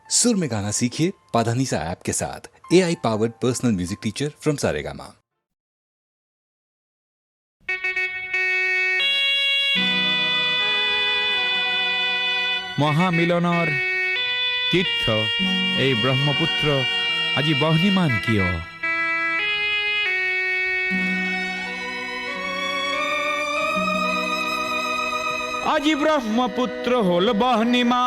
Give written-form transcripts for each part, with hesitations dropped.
सुर में गाना सीखिए पाधानीसा ऐप के साथ। AI powered personal music teacher from Saregama. মহামিলনৰ তীৰ্থ এই ব্ৰহ্মপুত্ৰ আজি বহ্নিমান কিয়? আজি ব্ৰহ্মপুত্ৰ হল বহ্নিমান,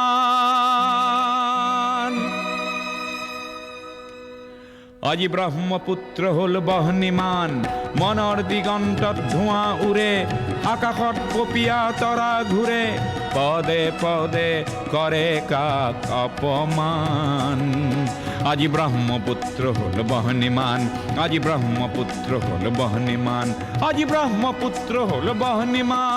আজি ব্ৰহ্মপুত্ৰ হল বহ্নিমান। মনৰ দিগন্তত ধোঁৱা উৰে, আকাশত পপীয়া তৰা ঘূৰে, পদে পদে কৰে কাক অপমান। আজি ব্ৰহ্মপুত্ৰ হল বহ্নিমান, আজি ব্ৰহ্মপুত্ৰ হল বহ্নিমান, আজি ব্ৰহ্মপুত্ৰ হল বহ্নিমান।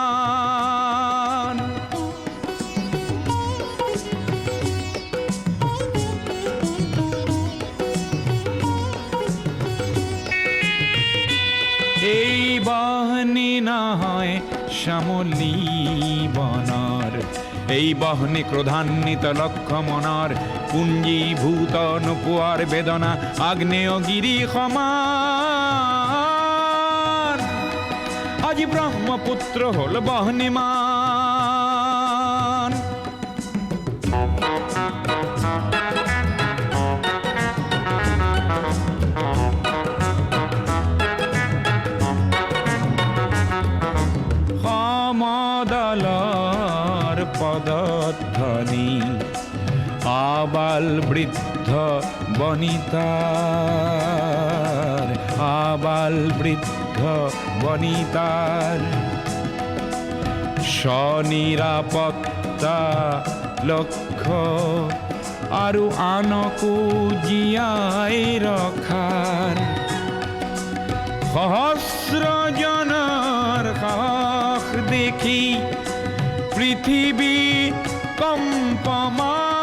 এই বহ্নি নহয় শ্যামলী বনৰ, এই বহ্নি ক্ৰোধান্বিত লক্ষ্য মনৰ, পুঞ্জীভূত নোপোৱাৰ বেদনা আগ্নেয়গিৰি সমান। আজি ব্ৰহ্মপুত্ৰ হল বহ্নিমান। সমদলৰ পদধ্বনি আবাল বৃদ্ধ বনিতাৰ, আবাল বৃদ্ধ বনিতাৰ স্বনিৰাপত্তা লক্ষ্য আৰু আনকো জীয়াই ৰখাৰ সহস্ৰজনৰ সাহস দেখি পৃথিৱী কম্পমান।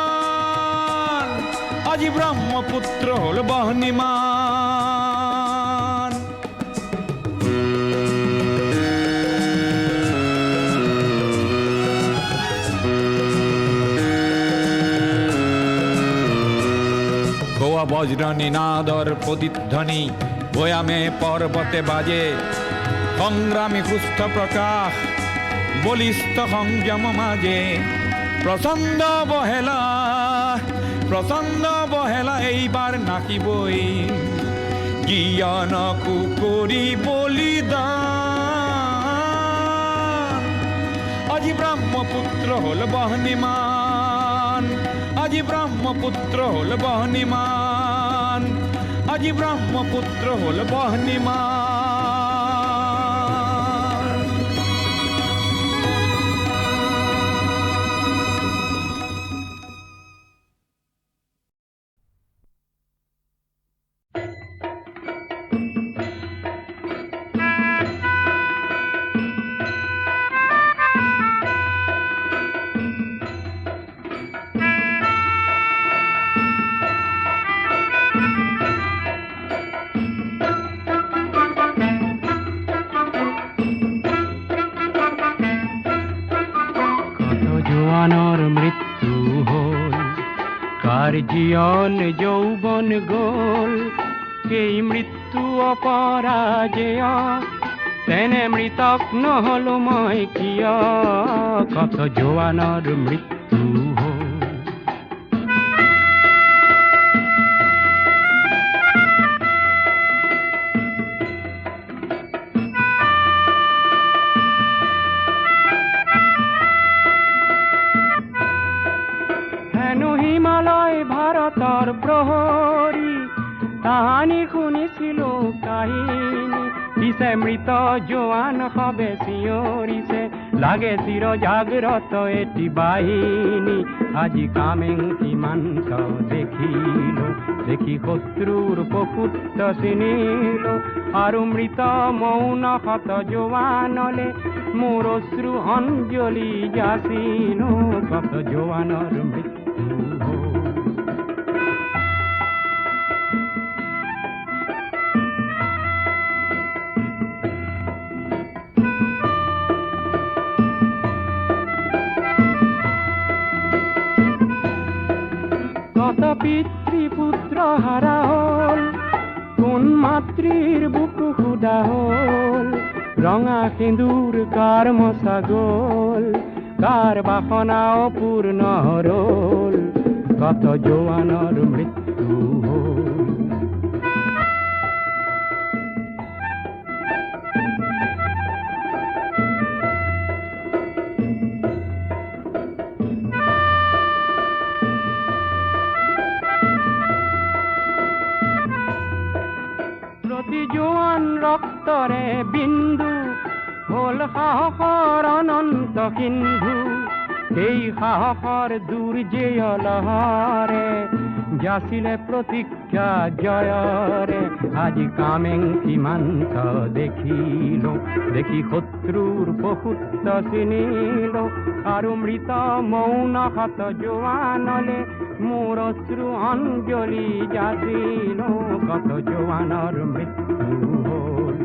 আজি ব্ৰহ্মপুত্ৰ হল বহ্নিমান। গোয়া বজ্ৰ নিনাদৰ প্ৰতিধ্বনি ভৈয়ামে পৰ্বতে বাজে, সংগ্ৰামী সুস্থ প্ৰকাশ বলিষ্ঠ সংযম মাজে। প্ৰচণ্ড বহেলা এইবাৰ নাকিবই, জ্ঞানকো কৰি বলিদান। আজি ব্ৰহ্মপুত্ৰ হল বহ্নিমান, আজি ব্ৰহ্মপুত্ৰ হল বহ্নিমান, আজি ব্ৰহ্মপুত্ৰ হল বহ্নিমান। জোৱানৰ মৃত্যু হল, কাৰ জীয়ন যৌৱন গল, সেই মৃত্যু অপৰাজেয়, তেনে মৃতক নহলো মই কিয়? কত জোৱানৰ মৃত্যু হল। হিমালয় ভাৰতৰ প্ৰহৰী, তাহানি শুনিছিলো কাহিনী, পিছে মৃত জোৱান সবে চিঞৰিছে, লাগে চিৰ জাগ্ৰত এটি বাহিনী। আজি কামেংকি মাঞ্চ দেখিলো, দেখি শত্ৰুৰ পশুত্ব চিনিলো, আৰু মৃত মৌন শত জোৱানলে মোৰ অশ্ৰু অঞ্জলি যাচিলো। কত জোৱানৰ মৃত্যু কত পিতৃপুত্র হারা হল, কোন মাতৃর বুক হুদা হল, রঙা সিঁদুর কার মশা গোল, কার বাসনা অপূর্ণ রোল, কত জোয়ানর মৃত্যু হল। প্রতি জোয়ান রক্তরে বিন্দু হল সাহসৰ অনন্ত সিন্ধু, সেই সাহসৰ দুৰ্জেয় লহৰে যাচিলে প্ৰতিজ্ঞা জয়ৰে। আজি কামেং সীমান্ত দেখিল, দেখি শত্ৰুৰ পশুত্ব চিনিল, আৰু মৃত মৌন শত জোৱানলে মোৰ অশ্ৰু অঞ্জলি যাচিল, কত জোৱানৰ মৃত্যু হল,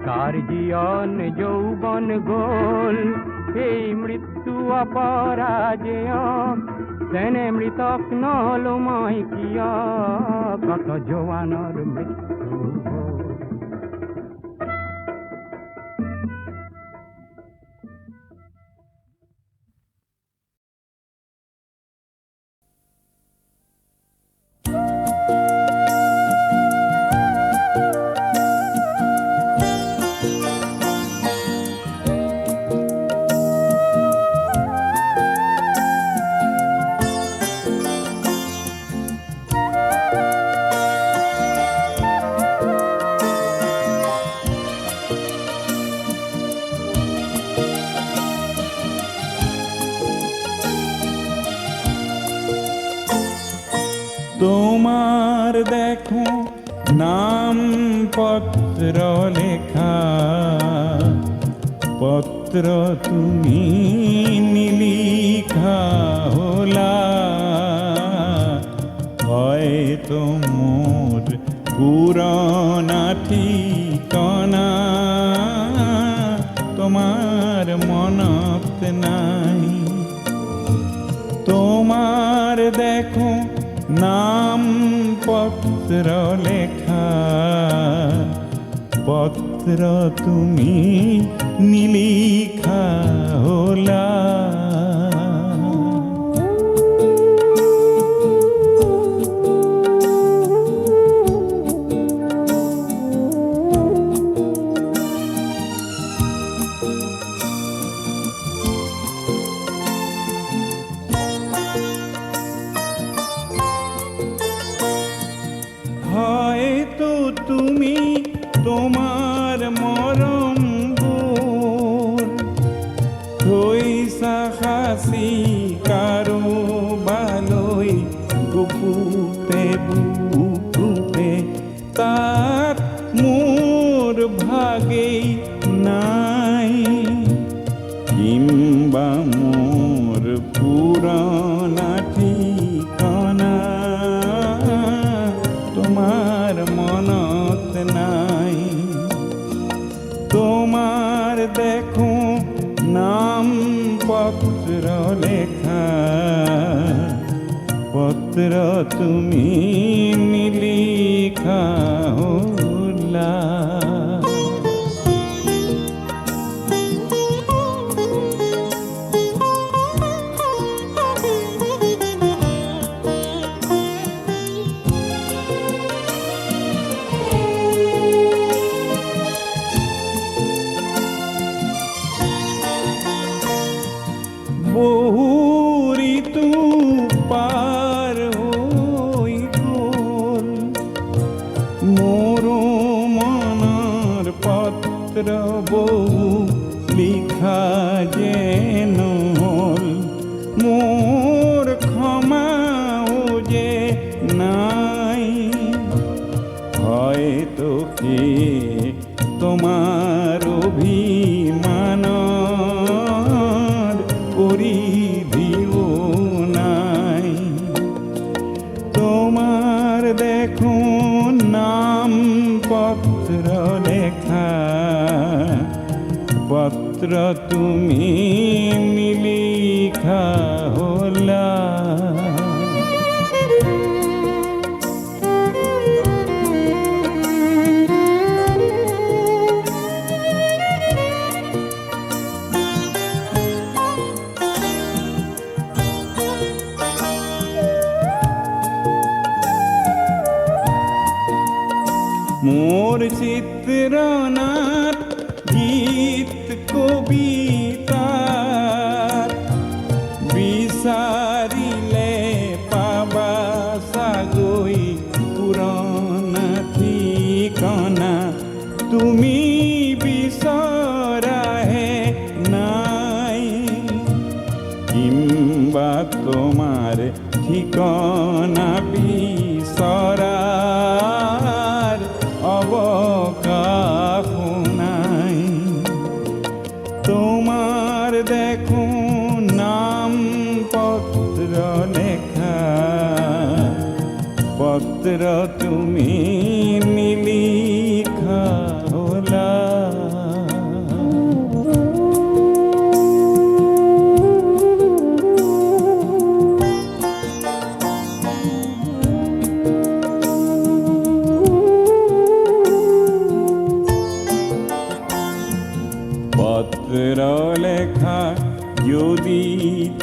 কাৰ জীবন যৌবন গোল, এই মৃত্যু অপৰাজেয়, তেনে মৃতক নহলো মই কিয়, কত জোৱানৰ মৃত্যু হল। তোমার দেখো নাম পত্র লেখা, পত্র তুমি নিলিখা হলা, হয়তো মোর পুরনা ঠিকনা তোমার মনত নাই। তোমার দেখো নাম পত্র লেখা, পত্র তুমি নিলিখা হলা। হয়তো তুমি তোমার মরম বোর থইসা হাসি কারো বালই বুকুতে বুকুতে, তার মোর ভাগে নাই, কিংবা মোর পুরনা ঠিকানা তোমার মনত নাই। তোমার দেখো নাম পত্র লেখা, পত্র তুমি নিলিখা হলা। বহু ঋতু পার হই গল, মোর মনের পত্র বহু লিখা যেন হল, মোর ক্ষমাও যে নাই। হয়তো কে তোমার অভিমান পরিধিও নাই। তোমার দেখো নাম পত্র লেখা, পত্র তুমি নিলিখা হলা। মোর চিত্রনাথ গীত কবিতার বিচারিলে পাবা সাগৈ পুরনা ঠিকনা তুমি বিচৰাহে নাই কিম্বা তোমাৰ ঠিকনা বিচৰাৰ অবকাশ নাই তোমার দেখো নাম পত্র লেখা পত্র তুমি নিলিখা হলা পত্র লেখা যদি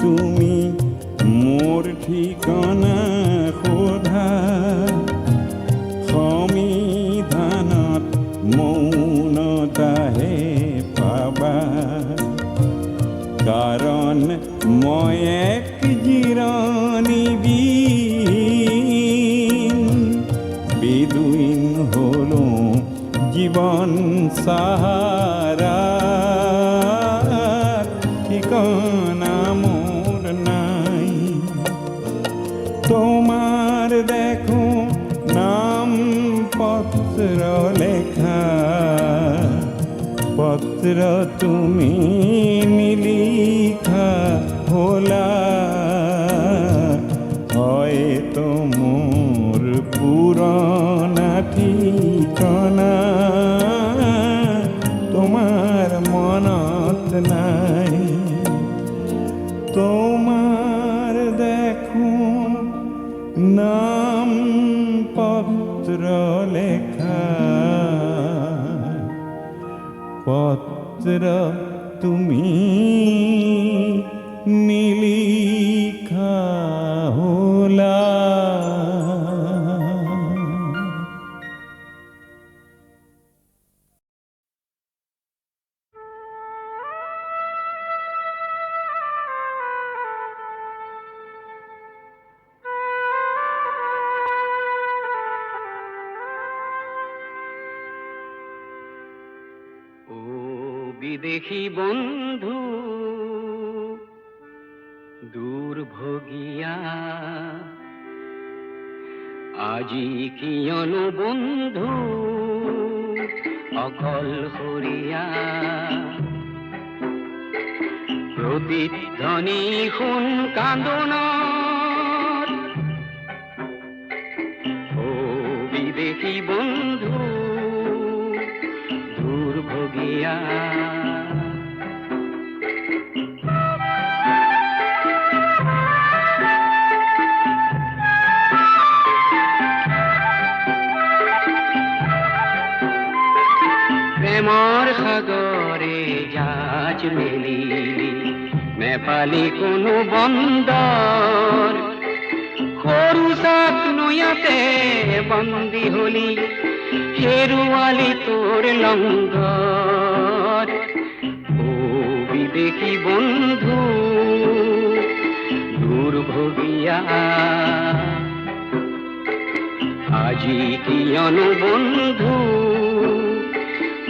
তুমি মোর ঠিকনা সোধা সমিধানত মৌনতাহে পাবা কাৰণ মই এক জিৰণি দিন বেদুইন হলো জীবন সাহারা ঠিকনা মোর নাই তোমার দেখো নাম পত্র লেখা পত্র তুমি নিলিখা হলা হয়তো মোর পুরনা ঠিকনা তোমার মনত নাই তোমার দেখো নাম পত্র লেখা পত্র তুমি নিলিখা হলা ও বিদেশী বন্ধু দুর্ভোগিয়া আজি কিয়নো বন্ধু অকলশৰীয়া প্ৰতিধ্বনি শুন কান্দোনৰ ও বিদেশী বন্ধু দুৰ্ভোগিয়া প্ৰেমৰ সাগৰে জাহাজ মেলিলি নেপালি কোনো বন্দৰ সৰু চাক নৈয়াতে বন্দী হলি হেৰুৱালি তোৰ লংগৰ ও বিদেশী বন্ধু দুৰ্ভোগিয়া আজি কিয়নো বন্ধু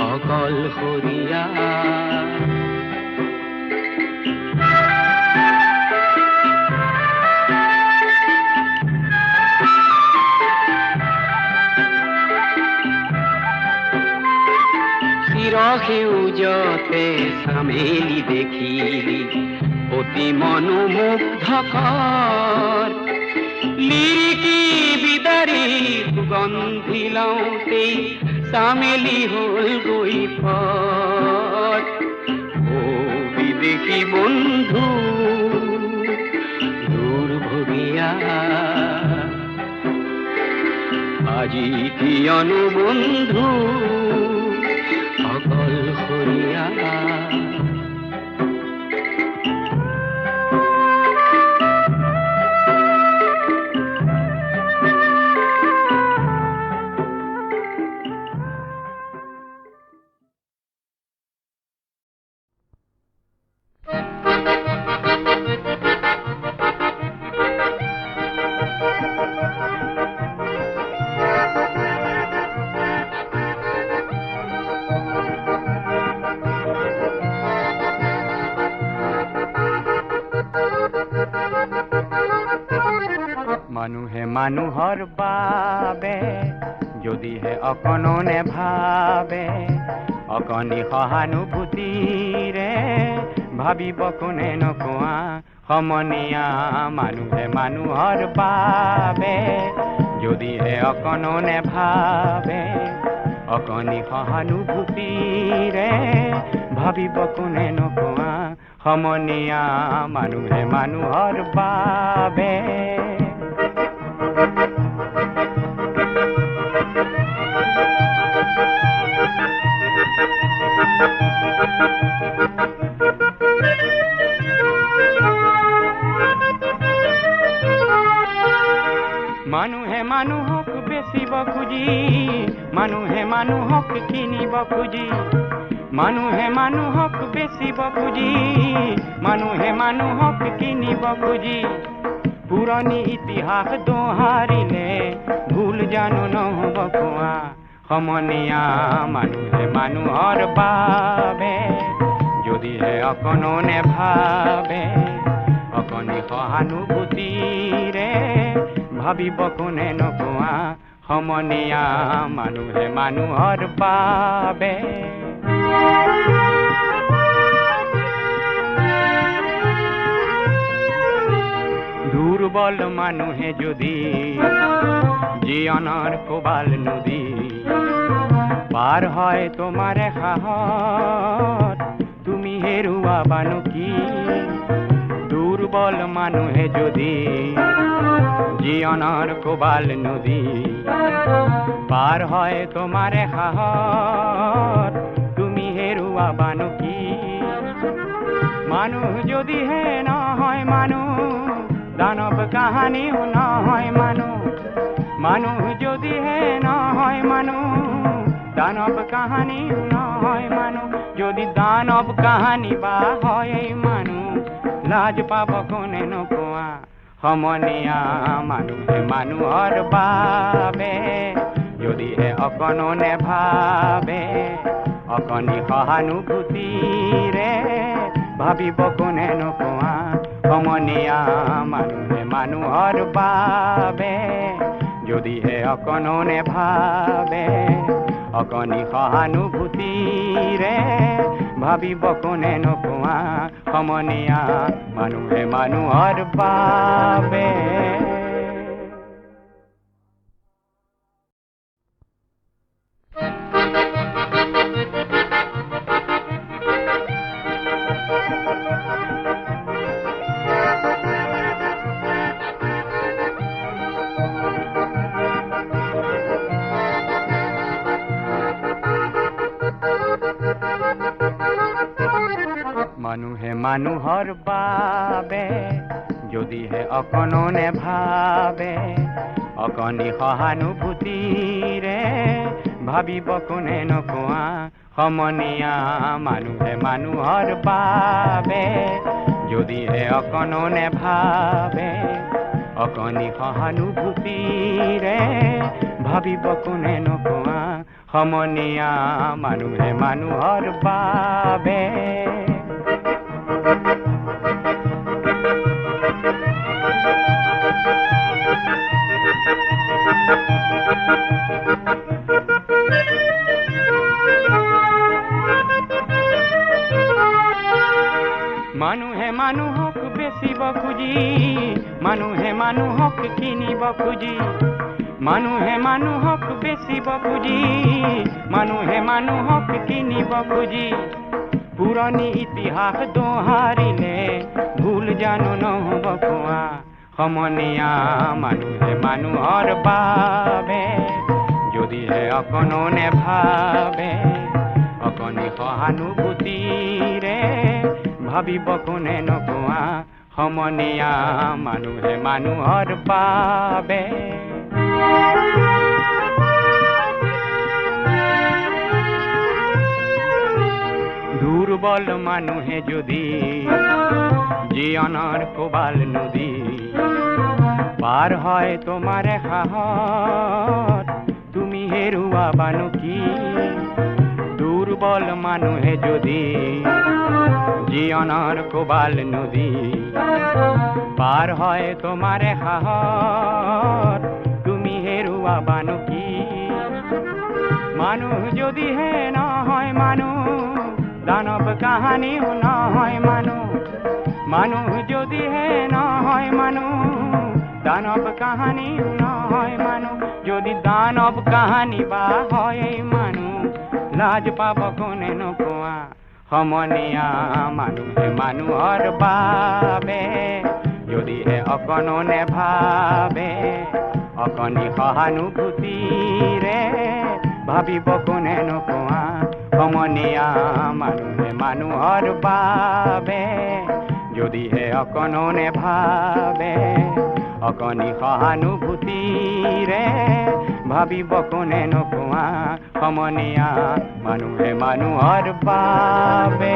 অকলশৰীয়া সেউজতে চামেলি দেখিলি অতি মনোমুগ্ধকৰ লিৰিকি বিদাৰি সুগন্ধি লওঁতেই চামেলি হ'ল গৈ পৰ ও বিদেশী বন্ধু দুৰ্ভোগিয়া আজি কিয়নো বন্ধু অকলশৰীয়া মানুহে মানুহৰ বাবে যদিহে অকণো নেভাবে অকণি সহানুভূতিৰে ভাবিব কোনে নকোৱা সমনীয়া মানুহে মানুহৰ বাবে যদিহে অকণো নেভাবে অকণি সহানুভূতিৰে ভাবিব কোনে নকোৱা সমনীয়া মানুহে মানুহৰ বাবে মানুহে মানুহক বেচিব খুজি মানুহে মানুহক কিনিব খুজি মানুহে মানুহক বেচিব খুজি মানুহে মানুহক কিনিব খুজি পুৰণি ইতিহাস দোহাৰিলে ভুল জানো নহ'ব কোৱা সমনীয়া মানুহে মানুহৰ বাবে যদিহে অকণো নেভাবে অকণি সহানুভূতিৰে ভাবিব কোনে নকোৱা সমনীয়া মানুহে মানুহৰ বাবে দুৰ্বল মানুহে যদি জীৱনৰ কোবাল নদী পাৰ হয় তোমাৰ সাহত তুমি হেৰুৱাবানো কি দুৰ্বল মানুহে যদি জীৱনৰ কোবাল নদী পাৰ হয় তোমাৰ সাহত তুমি হেৰুৱাবানো কি মানুহ যদিহে নহয় মানুহ দানৱ কাহানিও নহয় মানুহ মানুহ যদিহে নহয় মানুহ দানৱ কাহানিও নহয় মানুহ যদি দানৱ কাহানি বা হয় মানুহ লাজ পাব কোনে নকোৱা সমনীয়া মানুহে মানুহৰ বাবে যদিহে অকণো নেভাবে অকণি সহানুভূতিৰে ভাবিব কোনে নকোৱা সমনীয়া মানুহে মানুহৰ বাবে যদিহে অকণো নেভাবে অকণি সহানুভূতিৰে ভাবিব কোনে নকোৱা সমনীয়া মানুহে মানুহৰ বাবে মানুহে মানুহৰ বাবে যদিহে অকণো নেভাবে অকণি সহানুভূতিৰে ভাবিব কোনে নকোৱা সমনীয়া মানুহে মানুহৰ বাবে যদিহে অকণো নেভাবে অকণি সহানুভূতিৰে ভাবিব কোনে নকোৱা সমনীয়া মানুহে মানুহৰ বাবে মানুহে মানুহক বেচিব খুজি মানুহে মানুহক কিনিব খুজি মানুহে মানুহক বেচিব খুজি মানুহে মানুহক কিনিব খুজি পুৰণি ইতিহাস দোহাৰিলে ভুল জানো নহ'ব কোৱা সমনীয়া মানুহে মানুহৰ বাবে যদিহে অকণো নেভাবে অকণি সহানুভূতিৰে ভাবিব কোনে নকোৱা সমনীয়া মানুহে মানুহৰ বাবে দুৰ্বল মানুহে যদি জীৱনৰ কোবাল নদী পাৰ হয় তোমাৰ সাহত তুমি হেৰুৱাবানো কি দুৰ্বল মানুহে যদি জীৱনৰ কোবাল নদী পাৰ হয় তোমাৰে সাহত তুমি হেৰুৱাবানো কি মানুহ যদিহে নহয় মানুহ দানৱ কাহানিও নহয় মানুহ যদিহে নহয় মানুহ দানৱ কাহানিও নহয় মানুহ যদি দানৱ কাহানি বা হয় মানুহ লাজ পাব কোনে নোপোৱা সমনীয়া মানুহে মানুহৰ বাবে যদিহে অকণো নেভাবে অকণি সহানুভূতিৰে ভাবিব কোনে নোপোৱা সমনীয়া মানুহে মানুহৰ বাবে যদিহে অকণো নেভাবে অকণি সহানুভূতিৰে ভাবিব কোনে নোপোৱা সমনীয়া মানুহে মানুহৰ বাবে